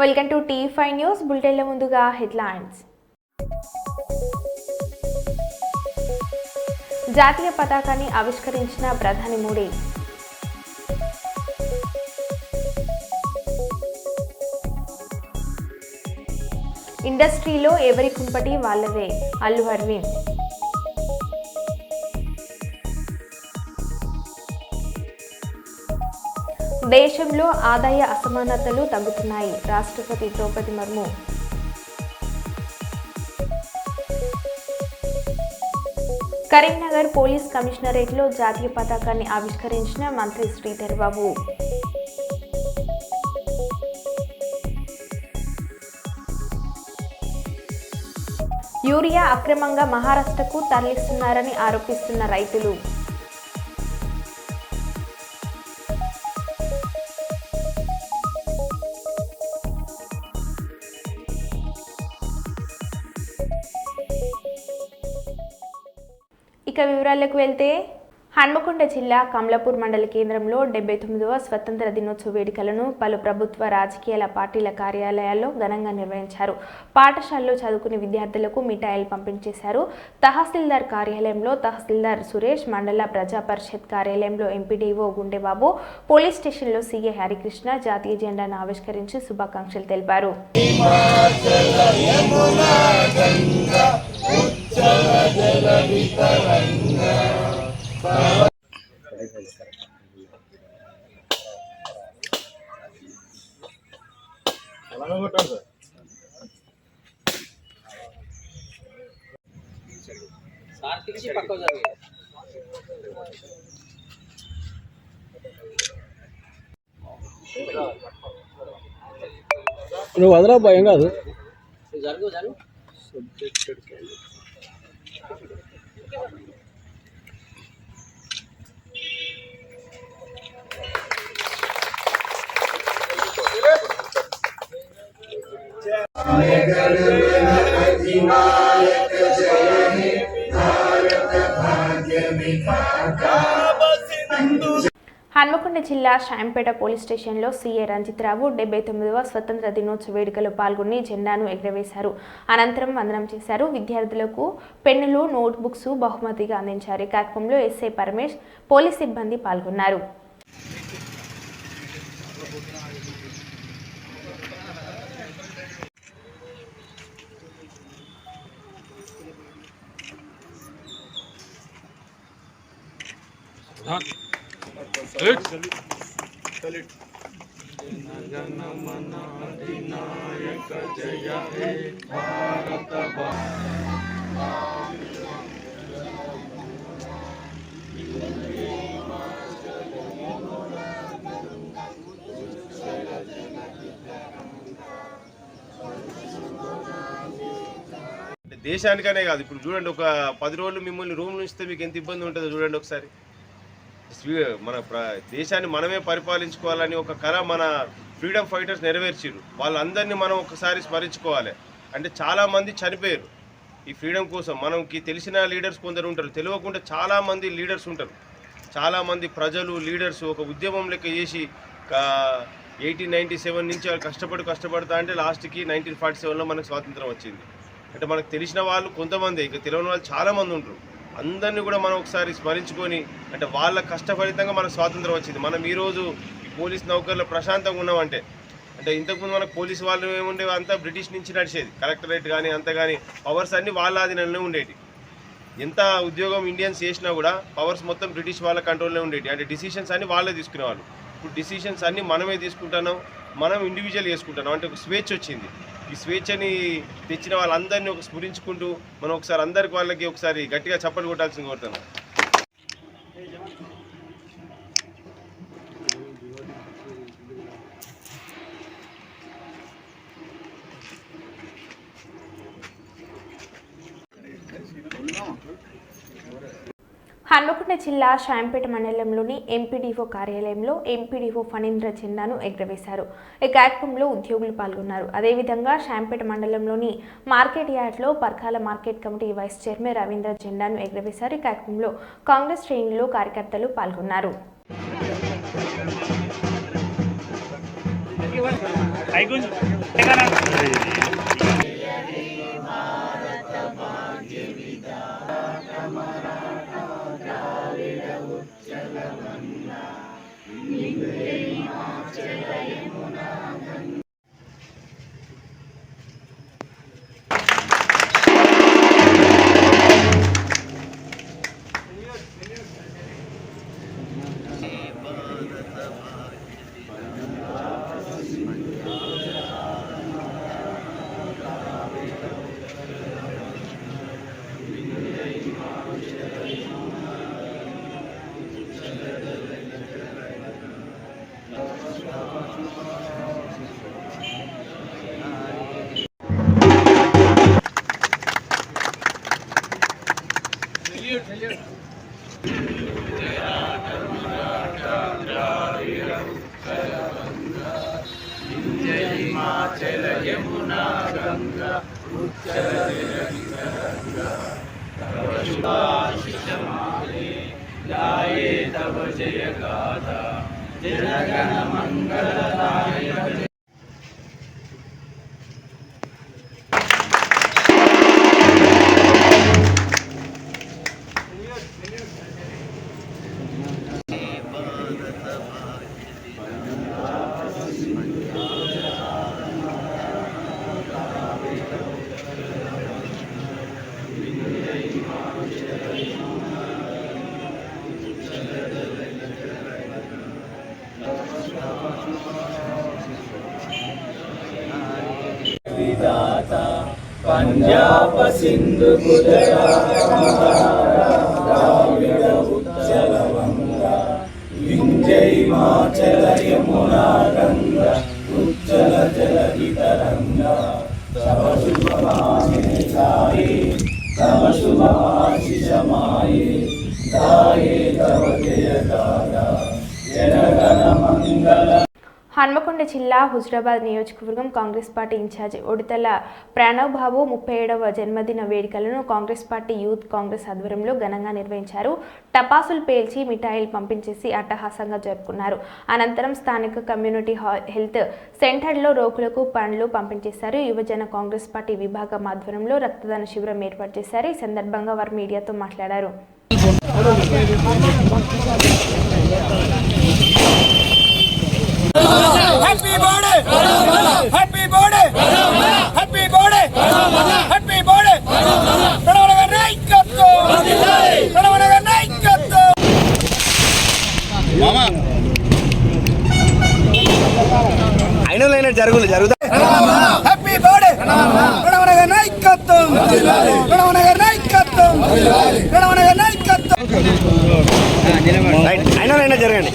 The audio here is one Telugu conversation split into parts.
వెల్కమ్ టు టీ5 న్యూస్ బులెటిన్ల ముందుగా హెడ్లైన్స్. జాతీయ పతాకాన్ని ఆవిష్కరించిన ప్రధాని మోడీ. ఇండస్ట్రీలో ఎవరి కుంపటి వాళ్ళదే అల్లు అరవింద్. దేశంలో ఆదాయ అసమానతలు తగ్గుతున్నాయి రాష్ట్రపతి ద్రౌపది ముర్ము. కరీంనగర్ పోలీస్ కమిషనరేట్లో జాతీయ పతాకాన్ని ఆవిష్కరించిన మంత్రి శ్రీధర్ బాబు. యూరియా అక్రమంగా మహారాష్ట్రకు తరలిస్తున్నారని ఆరోపిస్తున్న రైతులు. ఇక వివరాలకు వెళ్తే హన్మకొండ జిల్లా కమలాపూర్ మండల కేంద్రంలో 79వ స్వతంత్ర దినోత్సవ వేడుకలను పలు ప్రభుత్వ రాజకీయాల పార్టీల కార్యాలయాల్లో ఘనంగా నిర్వహించారు. పాఠశాలలో చదువుకునే విద్యార్థులకు మిఠాయిలు పంపిణీ చేశారు. తహసీల్దార్ కార్యాలయంలో తహసీల్దార్ సురేష్, మండల ప్రజా పరిషత్ కార్యాలయంలో ఎంపీడీఓ గుండెబాబు, పోలీస్ స్టేషన్లో సీఏ హరికృష్ణ జాతీయ జెండాను ఆవిష్కరించి శుభాకాంక్షలు తెలిపారు. నువ్వు వదరా భయం కాదు. హన్మకొండ జిల్లా షాంపేట పోలీస్ స్టేషన్లో సీఏ రంజిత్రావు 79వ స్వతంత్ర దినోత్సవ వేడుకలో పాల్గొని జెండాను ఎగురవేశారు. అనంతరం వందనం చేశారు. విద్యార్థులకు పెన్నులు, నోట్బుక్స్ బహుమతిగా అందించారు. ఈ కార్యక్రమంలో ఎస్ఐ పరమేష్, పోలీస్ సిబ్బంది పాల్గొన్నారు. దేశానికనే కాదు, ఇప్పుడు చూడండి, ఒక 10 రోజులు మిమ్మల్ని రూమ్ నుంచితే మీకు ఎంత ఇబ్బంది ఉంటుందో చూడండి ఒకసారి. మన దేశాన్ని మనమే పరిపాలించుకోవాలని ఒక కళ మన ఫ్రీడమ్ ఫైటర్స్ నెరవేర్చారు. వాళ్ళందరినీ మనం ఒకసారి స్మరించుకోవాలి. అంటే చాలామంది చనిపోయారు ఈ ఫ్రీడమ్ కోసం. మనకి తెలిసిన లీడర్స్ కొందరు ఉంటారు, తెలియకుండా చాలామంది లీడర్స్ ఉంటారు. చాలామంది ప్రజలు లీడర్స్ ఒక ఉద్యమం లెక్క చేసి 1897 నుంచి వాళ్ళు కష్టపడతా అంటే లాస్ట్కి 1947లో మనకు స్వాతంత్రం వచ్చింది. అంటే మనకు తెలిసిన వాళ్ళు కొంతమంది, ఇంకా తెలియని వాళ్ళు చాలామంది ఉంటారు. అందరినీ కూడా మనం ఒకసారి స్మరించుకొని, అంటే వాళ్ళ కష్టఫలితంగా మనకు స్వాతంత్రం వచ్చింది. మనం ఈరోజు ఈ పోలీస్ నౌకర్లో ప్రశాంతంగా ఉన్నామంటే, అంటే ఇంతకుముందు మనకు పోలీసు వాళ్ళు ఏముండేవి, అంతా బ్రిటిష్ నుంచి నడిచేది. కలెక్టరేట్ కానీ అంత కానీ పవర్స్ అన్నీ వాళ్ళ ఆధీనంలో ఉండేవి. ఎంత ఉద్యోగం ఇండియన్స్ చేసినా కూడా పవర్స్ మొత్తం బ్రిటిష్ వాళ్ళ కంట్రోల్లో ఉండేవి. అంటే డిసిషన్స్ అన్నీ వాళ్ళే తీసుకునేవాళ్ళు. ఇప్పుడు డిసిషన్స్ అన్నీ మనమే తీసుకుంటున్నాం, మనం ఇండివిజువల్ చేసుకుంటున్నాం. అంటే ఒక స్వేచ్ఛ వచ్చింది. ఈ స్వేచ్ఛని తెచ్చిన వాళ్ళందరినీ ఒక స్మరించుకుంటూ మనం ఒకసారి అందరికి వాళ్ళకి ఒకసారి గట్టిగా చప్పట్లు కొట్టాల్సింది కోరుతున్నాం. హన్మకొండ జిల్లా షాంపేట మండలంలోని ఎంపీడీఓ కార్యాలయంలో ఎంపీడీఓ ఫణీంద్ర జెండాను ఎగురవేశారు. ఈ కార్యక్రమంలో ఉద్యోగులు పాల్గొన్నారు. అదేవిధంగా షాంపేట మండలంలోని మార్కెట్ యార్డ్లో Parkal market committee vice chairman Ravindra జెండాను ఎగురవేశారు. ఈ కార్యక్రమంలో కాంగ్రెస్ శ్రేణులు, కార్యకర్తలు పాల్గొన్నారు. पंजाब सिंधु गुजरात द्राविड उत्कल गंगा विंध्य हिमाचल यमुना गंगा उज्जल जलधि तरंगा तव शुभ माने गाये तव शुभ आशीष माये गाये तव जय गाथा जनगण मंगल। హన్మకొండ జిల్లా హుజురాబాద్ నియోజకవర్గం కాంగ్రెస్ పార్టీ ఇన్ఛార్జి ఒడితల ప్రణవ్ బాబు 37వ జన్మదిన వేడుకలను కాంగ్రెస్ పార్టీ యూత్ కాంగ్రెస్ ఆధ్వర్యంలో ఘనంగా నిర్వహించారు. టపాసులు పేల్చి మిఠాయిలు పంపించేసి అట్టహాసంగా జరుపుకున్నారు. అనంతరం స్థానిక కమ్యూనిటీ హెల్త్ సెంటర్లో రోగులకు పండ్లు పంపించేశారు. యువజన కాంగ్రెస్ పార్టీ విభాగం ఆధ్వర్యంలో రక్తదాన శిబిరం ఏర్పాటు చేశారు. ఈ సందర్భంగా వారు మీడియాతో మాట్లాడారు. Happy birthday! Happy birthday! Happy birthday! Happy birthday! ప్రణవనగర్ నాయకత్వం! ప్రణవనగర్ నాయకత్వం! మామా అయినలైన జరుగుతాయి. హ్యాపీ బర్త్డే ప్రణవనగర్ నాయకత్వం! ప్రణవనగర్ నాయకత్వం! ప్రణవనగర్ నాయకత్వం! అయినలైన జరగండి.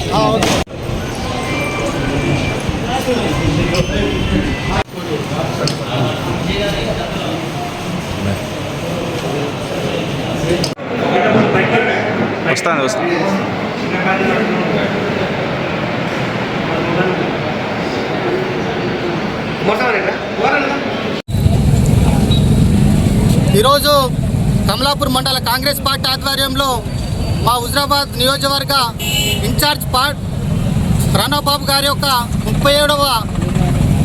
వస్తాను ఈరోజు కమలాపూర్ మండల కాంగ్రెస్ పార్టీ ఆధ్వర్యంలో మా హుజురాబాద్ నియోజకవర్గ ఇన్ఛార్జ్ ప్రణవ్ బాబు గారి యొక్క 37వ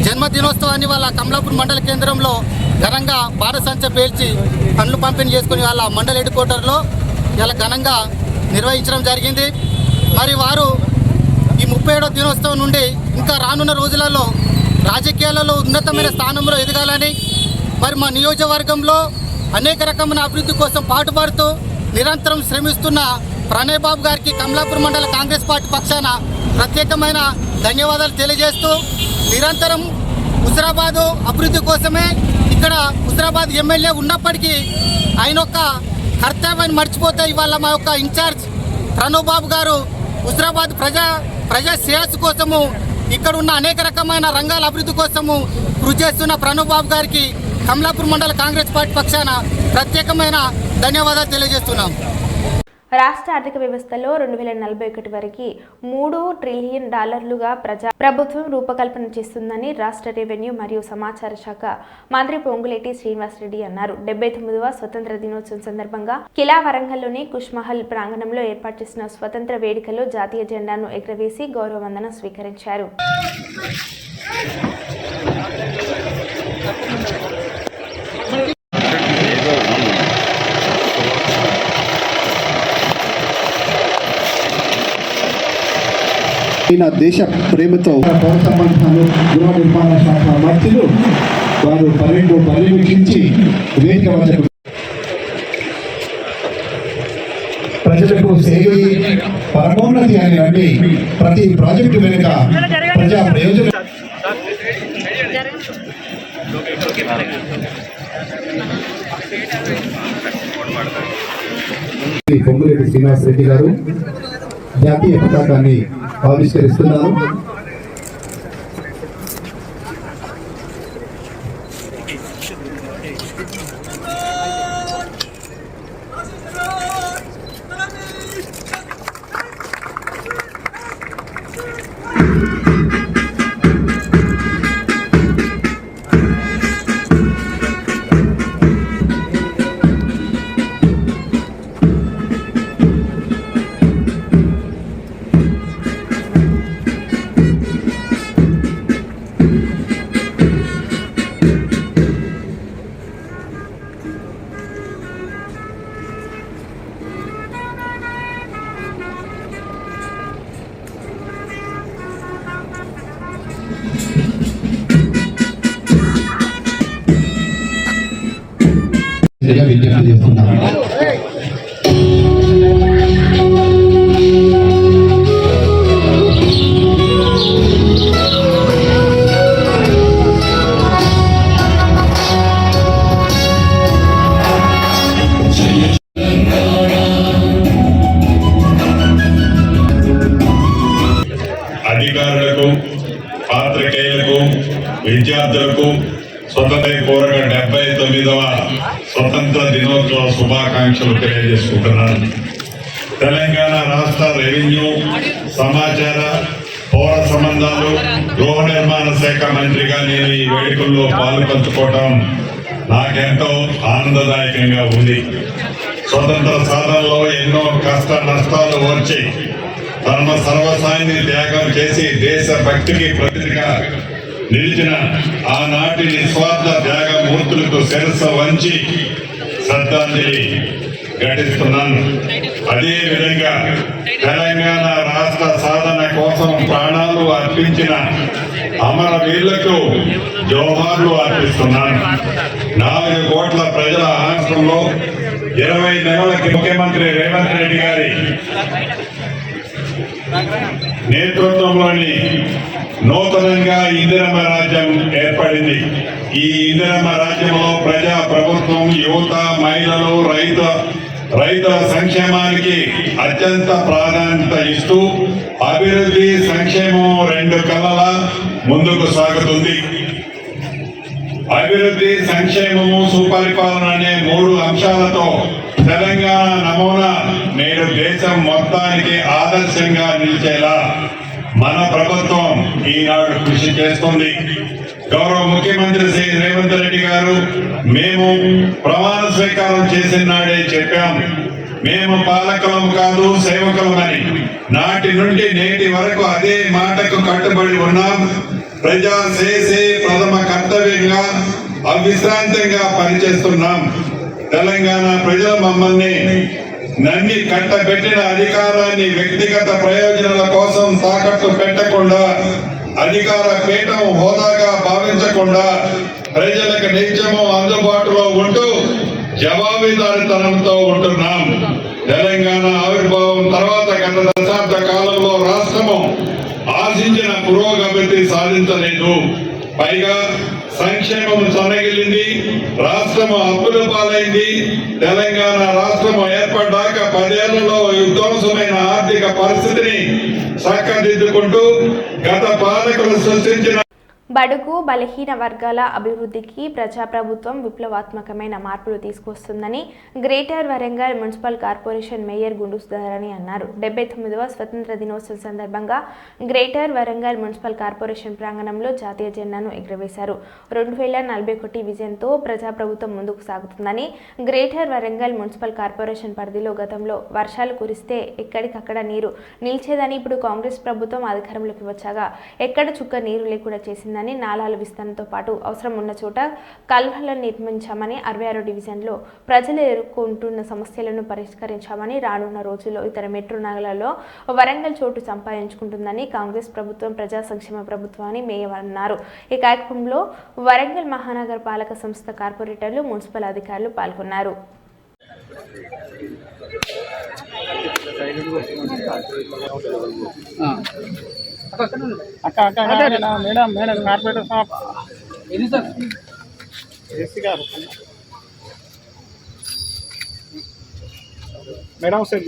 జన్మదినోత్సవాన్ని వాళ్ళ కమలాపూర్ మండల కేంద్రంలో ఘనంగా బాణసంచ పేల్చి పండ్లు పంపిణీ చేసుకుని వాళ్ళ మండల హెడ్ క్వార్టర్లో ఇలా ఘనంగా నిర్వహించడం జరిగింది. మరి వారు ఈ 37వ దినోత్సవం నుండి ఇంకా రానున్న రోజులలో రాజకీయాలలో ఉన్నతమైన స్థానంలో ఎదగాలని, మరి మా నియోజకవర్గంలో అనేక రకమైన అభివృద్ధి కోసం పాటుపడుతూ నిరంతరం శ్రమిస్తున్న ప్రణయ్ బాబు గారికి కమలాపూర్ మండల కాంగ్రెస్ పార్టీ పక్షాన ప్రత్యేకమైన ధన్యవాదాలు తెలియజేస్తూ, నిరంతరం హుజురాబాదు అభివృద్ధి కోసమే ఇక్కడ హుజురాబాద్ ఎమ్మెల్యే ఉన్నప్పటికీ ఆయన యొక్క కర్తవ్యాన్ని మర్చిపోతే ఇవాళ మా యొక్క ఇన్ఛార్జ్ ప్రణవ్ బాబు గారు హుజురాబాద్ ప్రజా శ్రేయస్సు కోసము ఇక్కడ ఉన్న అనేక రకమైన రంగాల అభివృద్ధి కోసము కృషి చేస్తున్న ప్రణవ్ బాబు గారికి కమలాపూర్ మండల కాంగ్రెస్ పార్టీ పక్షాన ప్రత్యేకమైన ధన్యవాదాలు తెలియజేస్తున్నాం. రాష్ట్ర ఆర్థిక వ్యవస్థలో 2041 వరకు $3 ట్రిలియన్ ప్రభుత్వం రూపకల్పన చేస్తుందని రాష్ట్ర రెవెన్యూ మరియు సమాచార శాఖ మంత్రి పొంగులేటి శ్రీనివాసరెడ్డి అన్నారు. 79వ స్వతంత్ర దినోత్సవం సందర్భంగా కిలా వరంగల్లోని కుష్మహల్ ప్రాంగణంలో ఏర్పాటు చేసిన స్వతంత్ర వేడుకలో జాతీయ జెండాను ఎగురవేసి గౌరవ వందనం స్వీకరించారు. నిజమైన దేశ ప్రేమతో పౌర సంబంధాలు గృహ నిర్మాణ శాఖ మంత్రులు వారు పర్యవేక్షించి వేదిక వద్దకు ప్రజలకు సేవ పరమోన్నతి అని అంటే ప్రతి ప్రాజెక్టు వెనుక ప్రజా ప్రయోజనం. పొంగులేటి శ్రీనివాస్ రెడ్డి గారు జాతీయ పతాకాన్ని ఆవిష్కరిస్తున్నారు. విజ్ఞప్తి చేస్తున్నాను. అధికారులకు, పాత్రికేయులకు, విద్యార్థులకు స్వతంత్రపూర్వక 79వ స్వతంత్ర దినోత్సవ శుభాకాంక్షలు తెలియజేసుకుంటున్నాను. తెలంగాణ రాష్ట్ర రెవెన్యూ, సమాచార, పౌర సంబంధాలు, గృహ నిర్మాణ శాఖ మంత్రిగా నేను ఈ వేడుకల్లో పాల్పంచుకోవటం నాకెంతో ఆనందదాయకంగా ఉంది. స్వతంత్ర సాధనలో ఎన్నో కష్ట నష్టాలు వచ్చి తన సర్వసాన్ని త్యాగం చేసి దేశ భక్తికి ప్రతిగా నిలిచిన ఆనాటి నిస్వార్థ త్యాగమూర్తులకు శిరస్సు వంచి శ్రద్ధాంజలి ఘటిస్తున్నాను. అదే విధంగా తెలంగాణ రాష్ట్ర సాధన కోసం ప్రాణాలు అర్పించిన అమరవీరులకు జోహార్లు అర్పిస్తున్నాను. 4 కోట్ల ప్రజల ఆశ్రమంలో 20 నెలలకి ముఖ్యమంత్రి రేవంత్ రెడ్డి గారి నేతృత్వంలోని నూతనంగా ఇందిరమ్మ రాజ్యం ఏర్పడింది. ఈ ఇందిరమ్మ రాజ్యంలో ప్రజా ప్రభుత్వం, యువత, మహిళలు, రైతుల సంక్షేమానికి అత్యంత ప్రాధాన్యత ఇస్తూ అభివృద్ధి, సంక్షేమం 2 కళ్ళలా ముందుకు సాగుతుంది. అభివృద్ధి, సంక్షేమము, సుపరిపాలన అనే 3 అంశాలతో తెలంగాణ నమూనా నేడు దేశం మొత్తానికి ఆదర్శంగా నిలిచేలా మన ప్రభుత్వం ఈనాడు కృషి చేస్తుంది. గౌరవ ముఖ్యమంత్రి శ్రీ రేవంత్ రెడ్డి గారు మేము ప్రమాణ స్వీకారం చేసిన నాడే చెప్పాం, మేము పాలకులం కాదు సేవకులమని. నాటి నుండి నేటి వరకు అదే మాటకు కట్టుబడి ఉన్నాం. ప్రజా సేసే ప్రథమ కర్తవ్యంగా అవిశ్రాంతంగా పనిచేస్తున్నాం. తెలంగాణ ప్రజలు మమ్మల్ని నమ్మి కట్టబెట్టిన అధికారాన్ని వ్యక్తిగత ప్రయోజనాల కోసం తాకట్టు పెట్టకుండా, అధికార పీఠం హోదాగా భావించకుండా ప్రజలకు నిత్యము అందుబాటులో ఉంటూ జవాబుదారీతనంతో ఉంటున్నాం. తెలంగాణ ఆవిర్భావం తర్వాత గత దశాబ్ద కాలంలో రాష్ట్రము ఆశించిన పురోగతి సాధించలేదు. పైగా సంక్షేమం సన్నగిల్లింది, రాష్ట్రము అప్పుల పాలైంది. తెలంగాణ రాష్ట్రము ఏర్పడ్డాక 10 ఏళ్లలో విధ్వంసమైన ఆర్థిక పరిస్థితిని చక్కదిద్దుకుంటూ గత పాలకులు సృష్టించిన బడుగు బలహీన వర్గాల అభివృద్ధికి ప్రజాప్రభుత్వం విప్లవాత్మకమైన మార్పులు తీసుకొస్తుందని greater Warangal municipal corporation mayor Gundu Sudharani అన్నారు. 79వ స్వతంత్ర దినోత్సవం సందర్భంగా గ్రేటర్ వరంగల్ మున్సిపల్ కార్పొరేషన్ ప్రాంగణంలో జాతీయ జెండాను ఎగురవేశారు. 2041 విజన్తో ప్రజాప్రభుత్వం ముందుకు సాగుతుందని, గ్రేటర్ వరంగల్ మున్సిపల్ కార్పొరేషన్ పరిధిలో గతంలో వర్షాలు కురిస్తే ఎక్కడికక్కడ నీరు నిలిచేదని, ఇప్పుడు కాంగ్రెస్ ప్రభుత్వం అధికారంలోకి వచ్చాక ఎక్కడ చుక్క నీరు లేకుండా చేసిందని ఉంటుందని నాలాల విస్తరణతో పాటు అవసరం ఉన్న చోట కల్వర్లను నిర్మించామని 66 డివిజన్లో ప్రజలు ఎదుర్కొంటున్న సమస్యలను పరిష్కరించామని రానున్న రోజుల్లో ఇతర మెట్రో నగరాల్లో వరంగల్ చోటు సంపాదించుకుంటుందని కాంగ్రెస్ ప్రభుత్వం ప్రజా సంక్షేమ ప్రభుత్వం అని మేయర్ అన్నారు. ఈ కార్యక్రమంలో వరంగల్ మహానగర పాలక సంస్థ కార్పొరేటర్లు, మున్సిపల్ అధికారులు పాల్గొన్నారు. మేడం కార్పొరేటర్ సాబ్ ఇది సార్ ఏసీ గారు మేడం సార్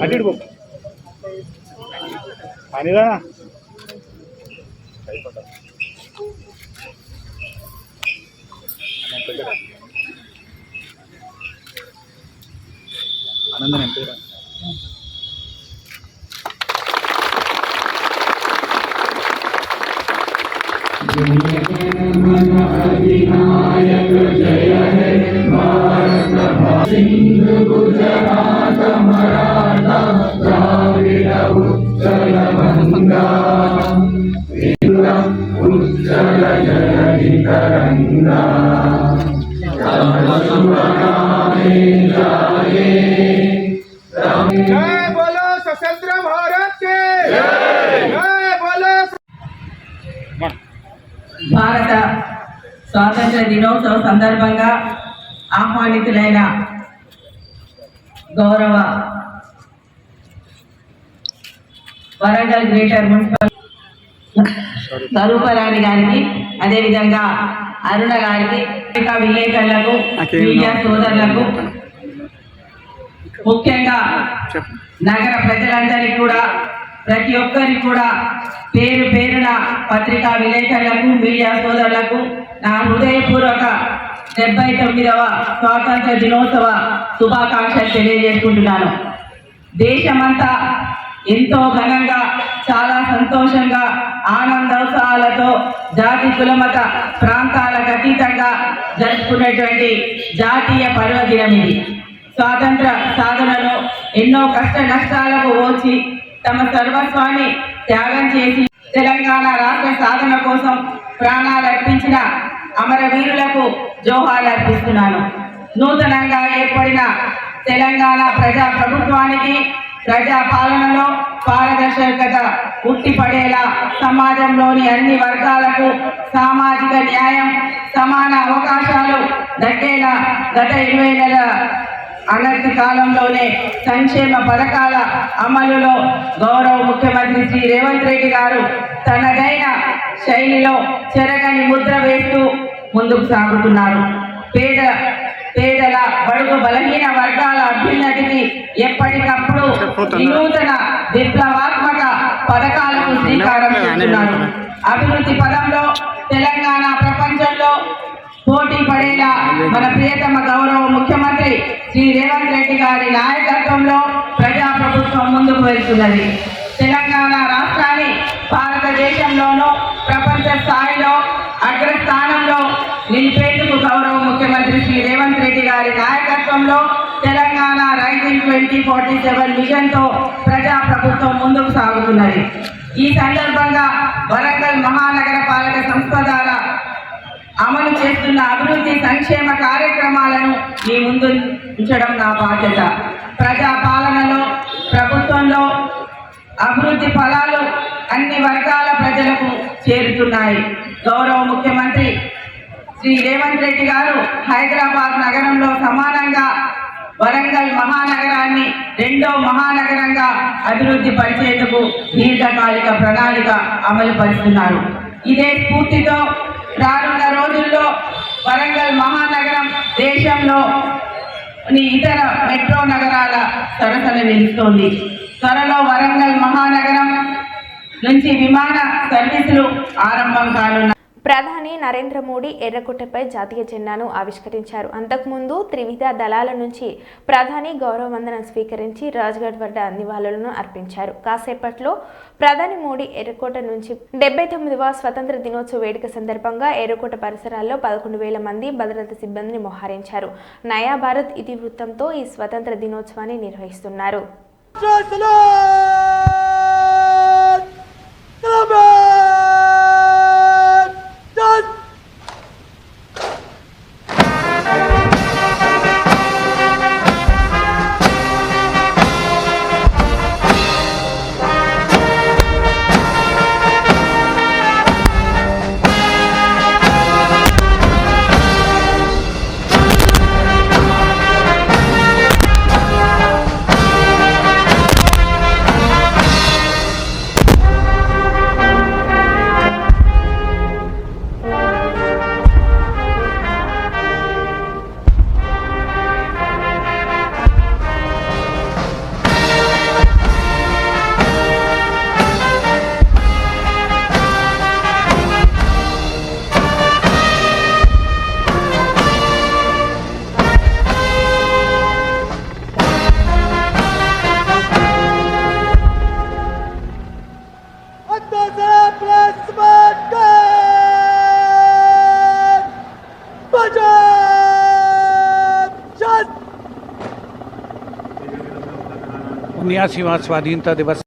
అటు పనిరా ఆనందం ఎంపేరా భారత స్వాతంత్ర దినోత్సవ సందర్భంగా ఆహ్వానితులైన గౌరవ వరంగల్ గ్రేటర్ మున్సిపల్ స్వరూపరాణి గారికి, అదేవిధంగా అరుణ గారికి, విలేకరులకు, మీడియా సోదరులకు, ముఖ్యంగా నగర ప్రజలందరికీ కూడా, ప్రతి ఒక్కరికి కూడా పేరు పేరున పత్రికా విలేకరులకు, మీడియా సోదరులకు నా హృదయపూర్వక 79వ స్వాతంత్ర దినోత్సవ శుభాకాంక్షలు తెలియజేసుకుంటున్నాను. దేశమంతా ఎంతో ఘనంగా, చాలా సంతోషంగా, ఆనందోత్సాహాలతో జాతి కులమత ప్రాంతాలకు అతీతంగా జరుపుకునేటువంటి జాతీయ పర్వదినం ఇది. స్వాతంత్ర సాధనలో ఎన్నో కష్ట నష్టాలకు ఓర్చి తమ సర్వస్వాన్ని త్యాగం చేసి తెలంగాణ రాష్ట్ర సాధన కోసం ప్రాణాలు అర్పించిన అమరవీరులకు జోహార్లు అర్పిస్తున్నాను. నూతనంగా ఏర్పడిన తెలంగాణ ప్రజా ప్రభుత్వానికి ప్రజా పాలనలో పారదర్శకత ఉట్టిపడేలా సమాజంలోని అన్ని వర్గాలకు సామాజిక న్యాయం, సమాన అవకాశాలు దక్కేలా గత 20 నెలల అనతి కాలంలోనే సంక్షేమ పథకాల అమలులో గౌరవ ముఖ్యమంత్రి శ్రీ రేవంత్ రెడ్డి గారు తనదైన శైలిలో చెరగని ముద్ర వేస్తూ ముందుకు సాగుతున్నారు. పేదల, బడుగు బలహీన వర్గాల అభ్యున్నతికి ఎప్పటికప్పుడు వినూతన విప్లవాత్మక పథకాలకు శ్రీకారం చుడుతున్నారు. అభివృద్ధి పదంలో తెలంగాణ ప్రపంచంలో పోటీ పడేలా మన ప్రియతమ గౌరవ ముఖ్యమంత్రి శ్రీ రేవంత్ రెడ్డి గారి నాయకత్వంలో ప్రజాప్రభుత్వం ముందుకు వెళ్తున్నది. తెలంగాణ రాష్ట్రాన్ని భారతదేశంలోనూ ప్రపంచ స్థాయిలో అగ్రస్థానంలో నిలిపేందుకు గౌరవ ముఖ్యమంత్రి శ్రీ రేవంత్ రెడ్డి గారి నాయకత్వంలో తెలంగాణ రైజింగ్ 2047 విజన్తో ప్రజాప్రభుత్వం ముందుకు సాగుతున్నది. ఈ సందర్భంగా వరంగల్ మహానగర పాలక సంస్థ ద్వారా అమలు చేస్తున్న అభివృద్ధి సంక్షేమ కార్యక్రమాలను మీ ముందు ఉంచడం నా బాధ్యత. ప్రజా పాలనలో, ప్రభుత్వంలో అభివృద్ధి ఫలాలు అన్ని వర్గాల ప్రజలకు చేరుతున్నాయి. గౌరవ ముఖ్యమంత్రి శ్రీ రేవంత్ రెడ్డి గారు హైదరాబాద్ నగరంలో సమానంగా వరంగల్ మహానగరాన్ని 2వ మహానగరంగా అభివృద్ధి పరిచేందుకు దీర్ఘకాలిక ప్రణాళిక అమలు పరుస్తున్నారు. ఇదే స్ఫూర్తితో రానున్న రోజుల్లో వరంగల్ మహానగరం దేశంలో ఇతర మెట్రో నగరాల సరసన నిలుస్తోంది. త్వరలో వరంగల్ మహానగరం నుంచి విమాన సర్వీసులు ఆరంభం కానున్నాయి. ప్రధాని నరేంద్ర మోడీ ఎర్రకోటపై జాతీయ జెండాను ఆవిష్కరించారు. అంతకుముందు త్రివిధ దళాల నుంచి ప్రధాని గౌరవ వందనం స్వీకరించి రాజ్ఘాట్ వద్ద నివాళులను అర్పించారు. కాసేపట్లో ప్రధాని మోడీ ఎర్రకోట నుంచి 79వ స్వతంత్ర దినోత్సవ వేడుక సందర్భంగా ఎర్రకోట పరిసరాల్లో 11,000 మంది భద్రతా సిబ్బందిని మోహరించారు. నయా భారత్ ఇతివృత్తంతో ఈ స్వతంత్ర దినోత్సవాన్ని నిర్వహిస్తున్నారు. స్వాధీనతా దివస్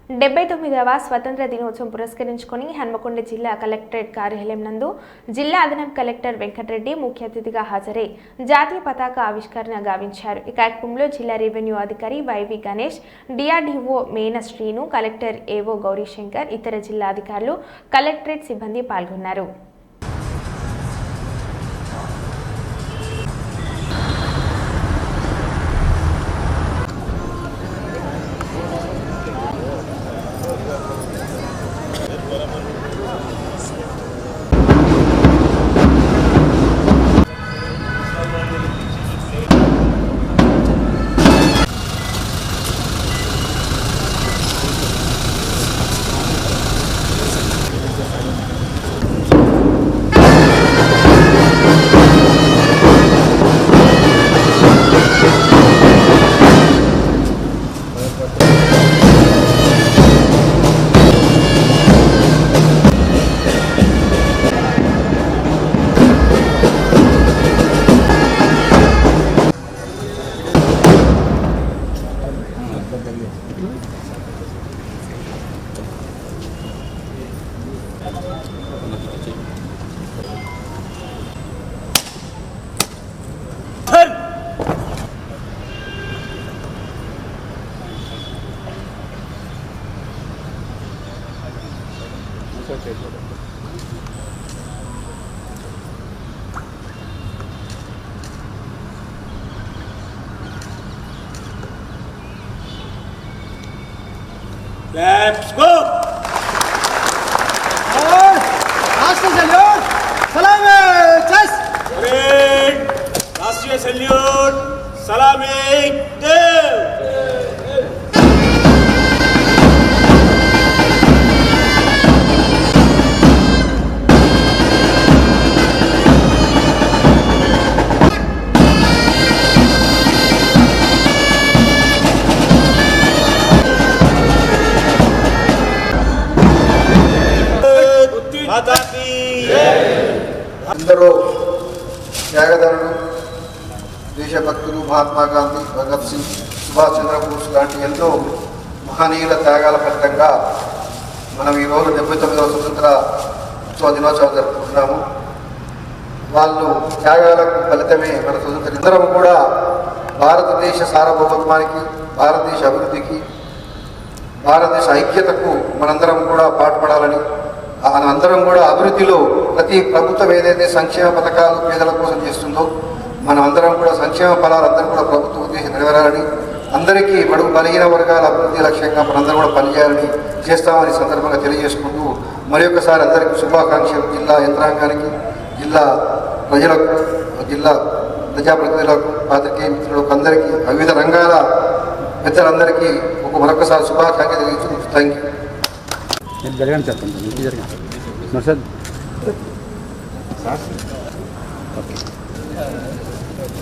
79వ స్వతంత్ర దినోత్సవం పురస్కరించుకొని హన్మకొండ జిల్లా కలెక్టరేట్ కార్యాలయం నందు జిల్లా అదనపు కలెక్టర్ వెంకటరెడ్డి ముఖ్య అతిథిగా హాజరై జాతీయ పతాక ఆవిష్కరణ గావించారు. ఈ కార్యక్రమంలో జిల్లా రెవెన్యూ అధికారి వైవి గణేష్, డిఆర్డీఓ మేన శ్రీను, కలెక్టర్ ఏవో గౌరీశంకర్, ఇతర జిల్లా అధికారులు, కలెక్టరేట్ సిబ్బంది పాల్గొన్నారు. Let's go! Raष्ट्रीय सैल्यूट सलामी चस राष्ट्रीय सैल्यूट सलामी देव అందరూ త్యాగదనులు, దేశభక్తులు, మహాత్మా గాంధీ, భగత్ సింగ్, సుభాష్ చంద్రబోస్ లాంటి ఎంతో మహనీయుల త్యాగాల ఫలితంగా మనం ఈరోజు 79వ స్వతంత్ర దినోత్సవం జరుపుకుంటున్నాము. వాళ్ళు త్యాగాలకు ఫలితమే మన స్వతంత్రం. అందరం కూడా భారతదేశ సార్వభౌమత్వానికి, భారతదేశ అభివృద్ధికి, భారతదేశ ఐక్యతకు మనందరం కూడా పాటుపడాలని, అందరం కూడా అభివృద్ధిలో ప్రతి ప్రభుత్వం ఏదైతే సంక్షేమ పథకాలు పేదల కోసం చేస్తుందో మనం అందరం కూడా సంక్షేమ ఫలాలు అందరం కూడా ప్రభుత్వం ఉద్దేశం నెరవేరాలని, అందరికీ బడుగు బలహీన వర్గాల అభివృద్ధి లక్ష్యంగా మనందరం కూడా పనిచేయాలని చేస్తామని సందర్భంగా తెలియజేసుకుంటూ మరి ఒకసారి అందరికీ శుభాకాంక్షలు. జిల్లా యంత్రాంగానికి, జిల్లా ప్రజలకు, జిల్లా ప్రజాప్రతినిధులకు, పాత్రికేయ మిత్రులకు, అందరికీ వివిధ రంగాల పెద్దలందరికీ మరొకసారి శుభాకాంక్షలు తెలియజేస్తూ thank you.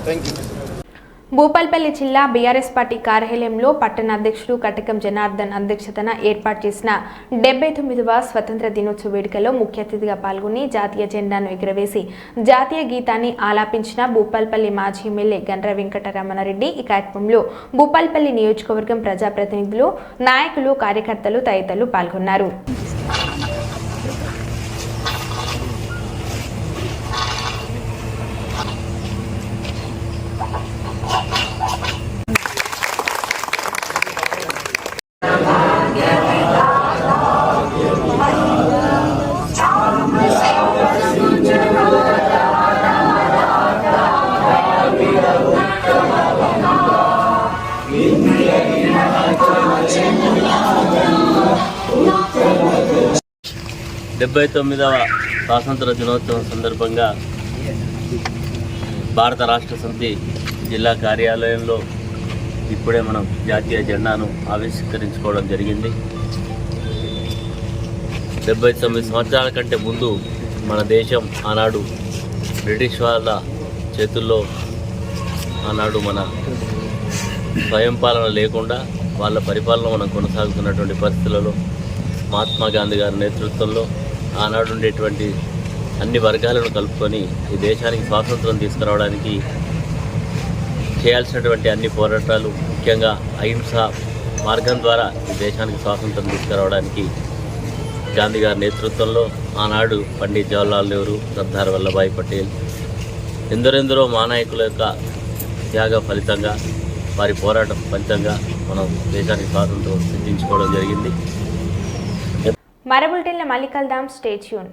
Thank you. Bhupalpally జిల్లా బీఆర్ఎస్ పార్టీ కార్యాలయంలో పట్టణ అధ్యక్షుడు కటకం జనార్దన్ అధ్యక్షతన ఏర్పాటు చేసిన 79వ స్వతంత్ర దినోత్సవ వేడుకలో ముఖ్య అతిథిగా పాల్గొని జాతీయ జెండాను ఎగురవేసి జాతీయ గీతాన్ని ఆలాపించిన భూపాల్పల్లి మాజీ ఎమ్మెల్యే గండ్ర వెంకటరమణారెడ్డి. ఈ కార్యక్రమంలో భూపాల్పల్లి నియోజకవర్గం ప్రజాప్రతినిధులు, నాయకులు, కార్యకర్తలు తదితరులు పాల్గొన్నారు. డెబ్బై 79వ స్వాతంత్ర దినోత్సవం సందర్భంగా భారత రాష్ట్ర సమితి జిల్లా కార్యాలయంలో ఇప్పుడే మనం జాతీయ జెండాను ఆవిష్కరించుకోవడం జరిగింది. 79 సంవత్సరాల కంటే ముందు మన దేశం ఆనాడు బ్రిటిష్ వాళ్ళ చేతుల్లో ఆనాడు మన స్వయం పాలన లేకుండా వాళ్ళ పరిపాలన మనం కొనసాగుతున్నటువంటి పరిస్థితులలో మహాత్మా గాంధీ గారి నేతృత్వంలో ఆనాడు ఉండేటువంటి అన్ని వర్గాలను కలుపుకొని ఈ దేశానికి స్వాతంత్రం తీసుకురావడానికి చేయాల్సినటువంటి అన్ని పోరాటాలు, ముఖ్యంగా అహింస మార్గం ద్వారా ఈ దేశానికి స్వాతంత్రం తీసుకురావడానికి గాంధీ గారి నేతృత్వంలో ఆనాడు పండిత్ జవహర్లాల్ నెహ్రూ, సర్దార్ వల్లభాయ్ పటేల్ ఎందరెందరో మానాయకుల యొక్క త్యాగ ఫలితంగా, వారి పోరాటం ఫలితంగా మనం దేశానికి స్వాతంత్రం సిద్ధించుకోవడం జరిగింది. మరో బులెటిన్లో మళ్ళీ కలుద్దాం. Stay tune.